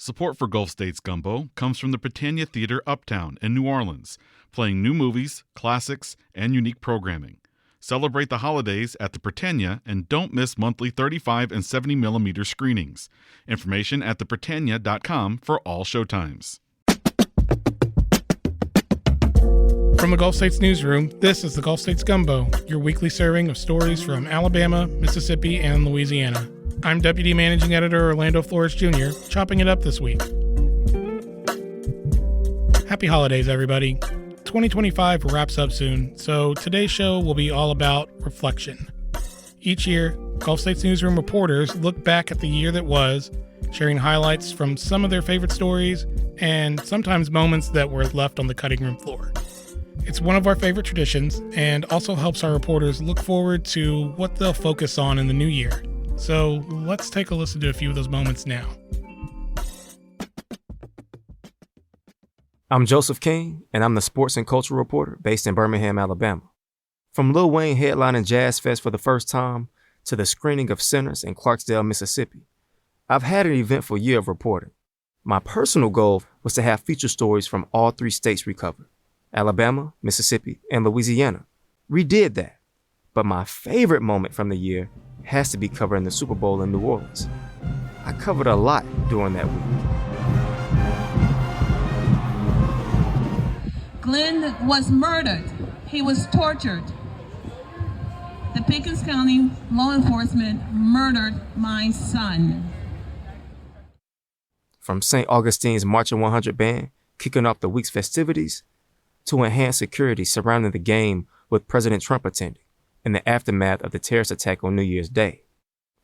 Support for Gulf States Gumbo comes from the Britannia Theater Uptown in New Orleans, playing new movies, classics, and unique programming. Celebrate the holidays at the Britannia and don't miss monthly 35 and 70 millimeter screenings. Information at thebritannia.com for all showtimes. From the Gulf States Newsroom, this is the Gulf States Gumbo, your weekly serving of stories from Alabama, Mississippi, and Louisiana. I'm Deputy Managing Editor Orlando Flores Jr., chopping it up this week. Happy holidays, everybody. 2025 wraps up soon, so today's show will be all about reflection. Each year, Gulf States Newsroom reporters look back at the year that was, sharing highlights from some of their favorite stories and sometimes moments that were left on the cutting room floor. It's one of our favorite traditions and also helps our reporters look forward to what they'll focus on in the new year. So let's take a listen to a few of those moments now. I'm Joseph King, and I'm the sports and culture reporter based in Birmingham, Alabama. From Lil Wayne headlining Jazz Fest for the first time to the screening of Sinners in Clarksdale, Mississippi, I've had an eventful year of reporting. My personal goal was to have feature stories from all three states we covered: Alabama, Mississippi, and Louisiana. We did that. But my favorite moment from the year has to be covering the Super Bowl in New Orleans. I covered a lot during that week. Glenn was murdered. He was tortured. The Pickens County law enforcement murdered my son. From St. Augustine's Marching 100 Band kicking off the week's festivities to enhanced security surrounding the game with President Trump attending in the aftermath of the terrorist attack on New Year's Day.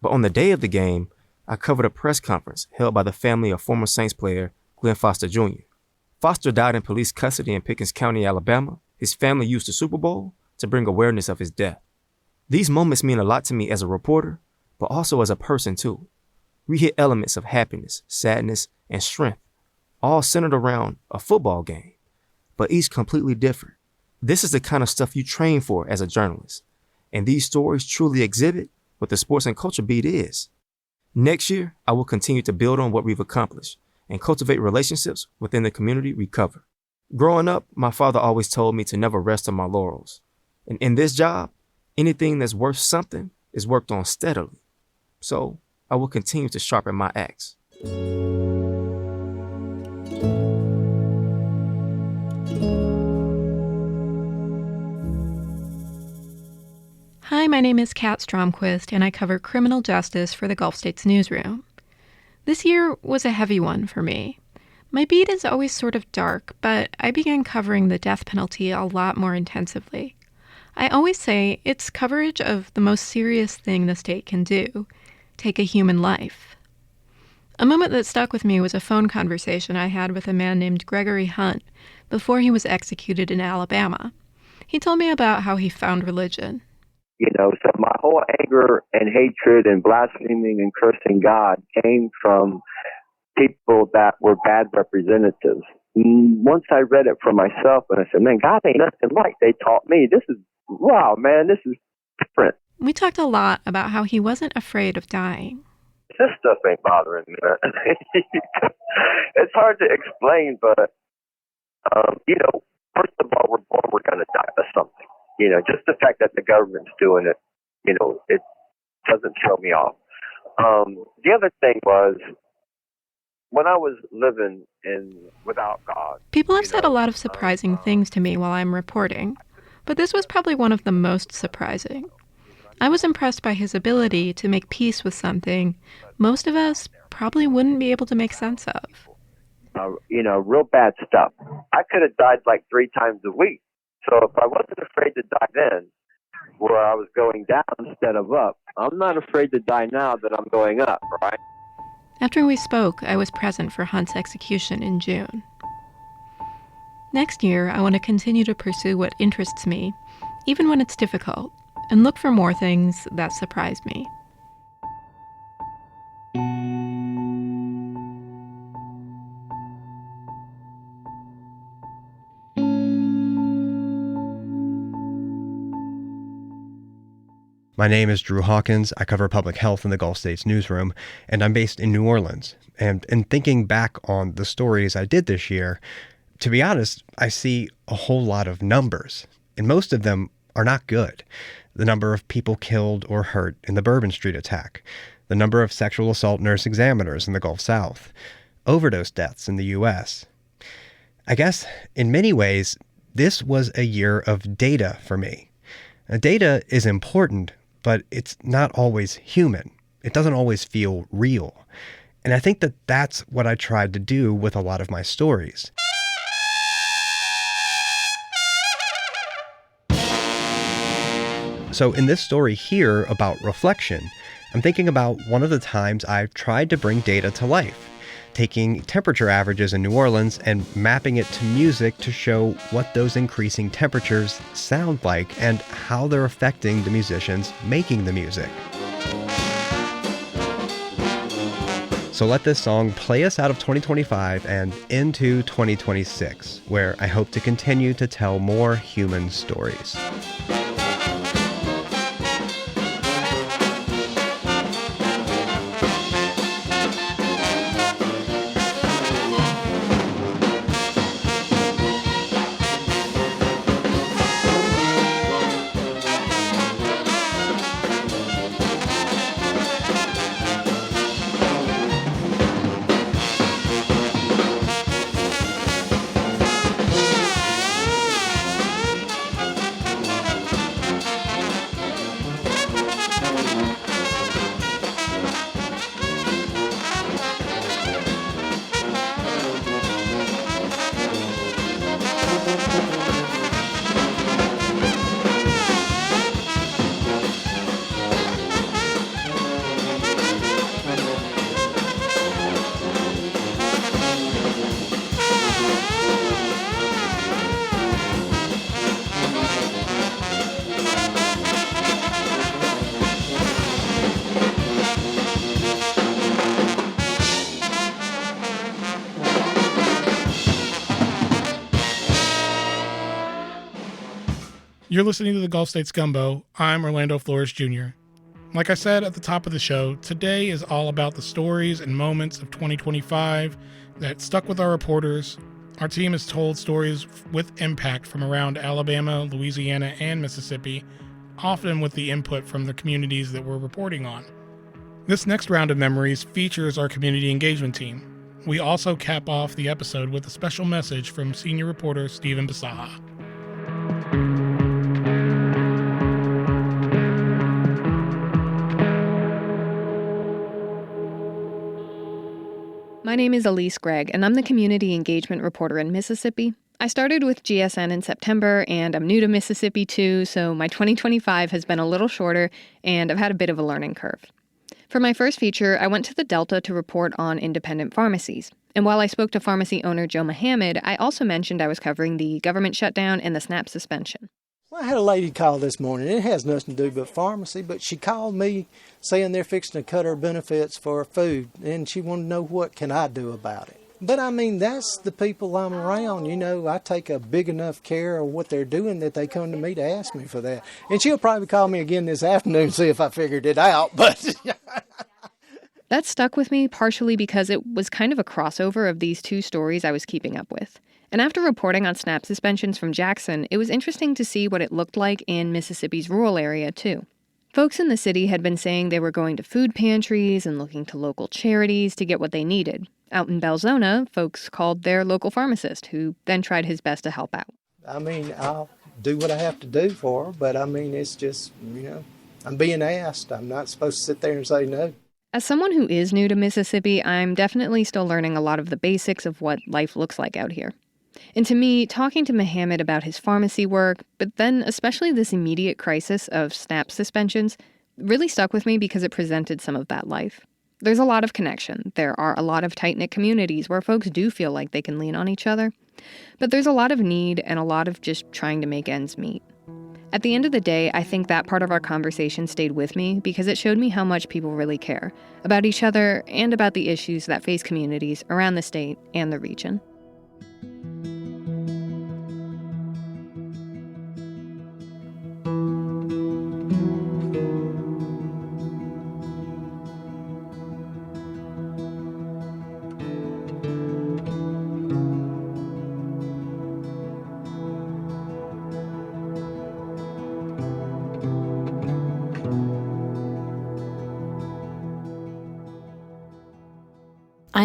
But on the day of the game, I covered a press conference held by the family of former Saints player Glenn Foster Jr. Foster died in police custody in Pickens County, Alabama. His family used the Super Bowl to bring awareness of his death. These moments mean a lot to me as a reporter, but also as a person too. We hit elements of happiness, sadness, and strength, all centered around a football game, but each completely different. This is the kind of stuff you train for as a journalist, and these stories truly exhibit what the sports and culture beat is. Next year, I will continue to build on what we've accomplished and cultivate relationships within the community we cover. Growing up, my father always told me to never rest on my laurels. And in this job, anything that's worth something is worked on steadily. So I will continue to sharpen my axe. Hi, my name is Kat Stromquist, and I cover criminal justice for the Gulf States Newsroom. This year was a heavy one for me. My beat is always sort of dark, but I began covering the death penalty a lot more intensively. I always say it's coverage of the most serious thing the state can do: take a human life. A moment that stuck with me was a phone conversation I had with a man named Gregory Hunt before he was executed in Alabama. He told me about how he found religion. So my whole anger and hatred and blaspheming and cursing God came from people that were bad representatives. Once I read it for myself and I said, man, God ain't nothing like they taught me. This is different. We talked a lot about how he wasn't afraid of dying. This stuff ain't bothering me. It's hard to explain, but, first of all, we're born, we're going to die of something. Just the fact that the government's doing it, it doesn't throw me off. The other thing was, when I was living without God. People have said a lot of surprising things to me while I'm reporting, but this was probably one of the most surprising. I was impressed by his ability to make peace with something most of us probably wouldn't be able to make sense of. Real bad stuff. I could have died like 3 times a week. So if I wasn't afraid to die then, where I was going down instead of up, I'm not afraid to die now that I'm going up, right? After we spoke, I was present for Hunt's execution in June. Next year, I want to continue to pursue what interests me, even when it's difficult, and look for more things that surprise me. My name is Drew Hawkins. I cover public health in the Gulf States Newsroom, and I'm based in New Orleans. And in thinking back on the stories I did this year, to be honest, I see a whole lot of numbers, and most of them are not good. The number of people killed or hurt in the Bourbon Street attack, the number of sexual assault nurse examiners in the Gulf South, overdose deaths in the U.S. I guess, in many ways, this was a year of data for me. Now, data is important, but it's not always human. It doesn't always feel real. And I think that that's what I tried to do with a lot of my stories. So in this story here about reflection, I'm thinking about one of the times I've tried to bring data to life, taking temperature averages in New Orleans and mapping it to music to show what those increasing temperatures sound like and how they're affecting the musicians making the music. So let this song play us out of 2025 and into 2026, where I hope to continue to tell more human stories. You're listening to the Gulf States Gumbo. I'm Orlando Flores Jr. Like I said at the top of the show, today is all about the stories and moments of 2025 that stuck with our reporters. Our team has told stories with impact from around Alabama, Louisiana, and Mississippi, often with the input from the communities that we're reporting on. This next round of memories features our community engagement team. We also cap off the episode with a special message from senior reporter Stephen Basaha. My name is Elise Gregg, and I'm the community engagement reporter in Mississippi. I started with GSN in September, and I'm new to Mississippi too, so my 2025 has been a little shorter, and I've had a bit of a learning curve. For my first feature, I went to the Delta to report on independent pharmacies. And while I spoke to pharmacy owner Joe Mohammed, I also mentioned I was covering the government shutdown and the SNAP suspension. Well, I had a lady call this morning. It has nothing to do with pharmacy, but she called me saying they're fixing to cut her benefits for food, and she wanted to know what can I do about it. But I mean, that's the people I'm around. You know, I take a big enough care of what they're doing that they come to me to ask me for that. And she'll probably call me again this afternoon and see if I figured it out, but... That stuck with me partially because it was kind of a crossover of these two stories I was keeping up with. And after reporting on SNAP suspensions from Jackson, it was interesting to see what it looked like in Mississippi's rural area, too. Folks in the city had been saying they were going to food pantries and looking to local charities to get what they needed. Out in Belzona, folks called their local pharmacist, who then tried his best to help out. I mean, I'll do what I have to do for her, but I mean, it's just, you know, I'm being asked. I'm not supposed to sit there and say no. As someone who is new to Mississippi, I'm definitely still learning a lot of the basics of what life looks like out here. And to me, talking to Mohammed about his pharmacy work, but then especially this immediate crisis of SNAP suspensions, really stuck with me because it presented some of that life. There's a lot of connection. There are a lot of tight-knit communities where folks do feel like they can lean on each other. But there's a lot of need and a lot of just trying to make ends meet. At the end of the day, I think that part of our conversation stayed with me because it showed me how much people really care about each other and about the issues that face communities around the state and the region.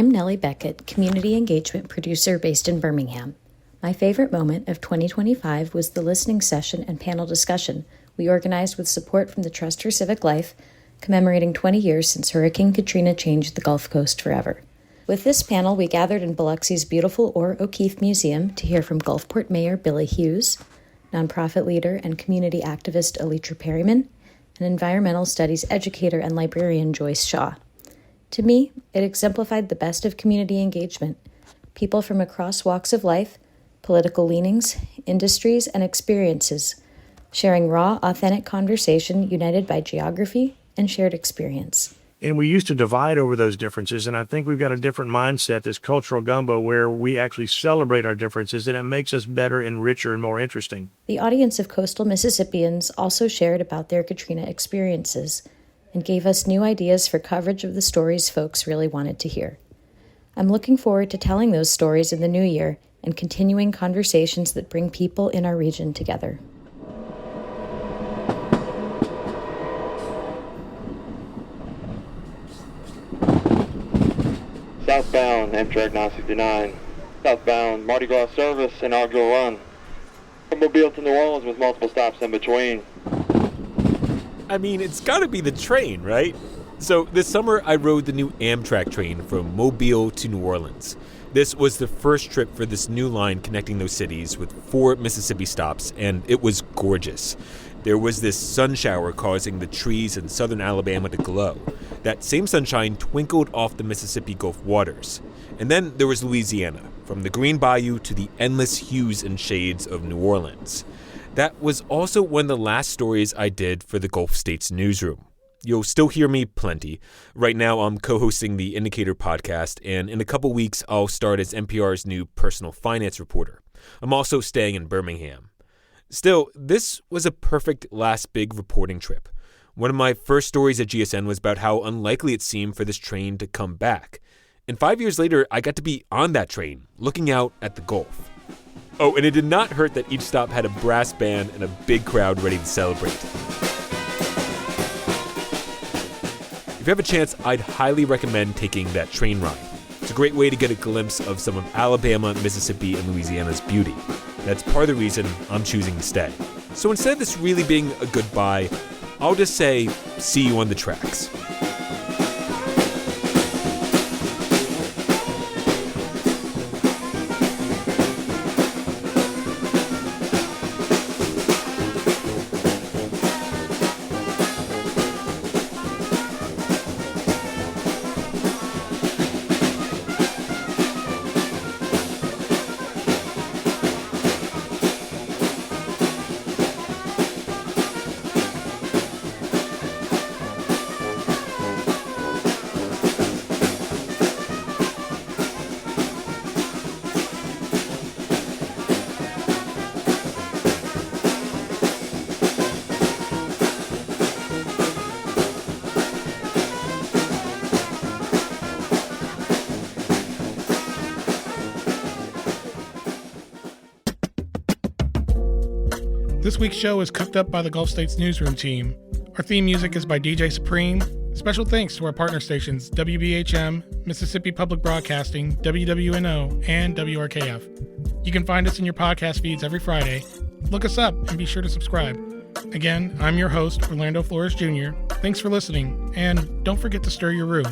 I'm Nellie Beckett, Community Engagement Producer based in Birmingham. My favorite moment of 2025 was the listening session and panel discussion we organized with support from the Trust for Civic Life, commemorating 20 years since Hurricane Katrina changed the Gulf Coast forever. With this panel, we gathered in Biloxi's beautiful Orr O'Keefe Museum to hear from Gulfport Mayor Billy Hughes, nonprofit leader and community activist Alitra Perryman, and environmental studies educator and librarian Joyce Shaw. To me, it exemplified the best of community engagement. People from across walks of life, political leanings, industries, and experiences, sharing raw, authentic conversation united by geography and shared experience. And we used to divide over those differences, and I think we've got a different mindset, this cultural gumbo, where we actually celebrate our differences, and it makes us better and richer and more interesting. The audience of coastal Mississippians also shared about their Katrina experiences and gave us new ideas for coverage of the stories folks really wanted to hear. I'm looking forward to telling those stories in the new year and continuing conversations that bring people in our region together. Southbound Amtrak 969. Southbound Mardi Gras service, inaugural run. From Mobile to New Orleans with multiple stops in between. I mean, it's gotta be the train, right? So this summer I rode the new Amtrak train from Mobile to New Orleans. This was the first trip for this new line connecting those cities with 4 Mississippi stops, and it was gorgeous. There was this sun shower causing the trees in southern Alabama to glow. That same sunshine twinkled off the Mississippi Gulf waters. And then there was Louisiana, from the Green Bayou to the endless hues and shades of New Orleans. That was also one of the last stories I did for the Gulf States Newsroom. You'll still hear me plenty. Right now, I'm co-hosting the Indicator podcast, and in a couple weeks, I'll start as NPR's new personal finance reporter. I'm also staying in Birmingham. Still, this was a perfect last big reporting trip. One of my first stories at GSN was about how unlikely it seemed for this train to come back. And 5 years later, I got to be on that train, looking out at the Gulf. Oh, and it did not hurt that each stop had a brass band and a big crowd ready to celebrate. If you have a chance, I'd highly recommend taking that train ride. It's a great way to get a glimpse of some of Alabama, Mississippi, and Louisiana's beauty. That's part of the reason I'm choosing to stay. So instead of this really being a goodbye, I'll just say, see you on the tracks. This week's show is cooked up by the Gulf States Newsroom team. Our theme music is by DJ Supreme. Special thanks to our partner stations, WBHM, Mississippi Public Broadcasting, WWNO, and WRKF. You can find us in your podcast feeds every Friday. Look us up and be sure to subscribe. Again, I'm your host, Orlando Flores Jr. Thanks for listening, and don't forget to stir your roux.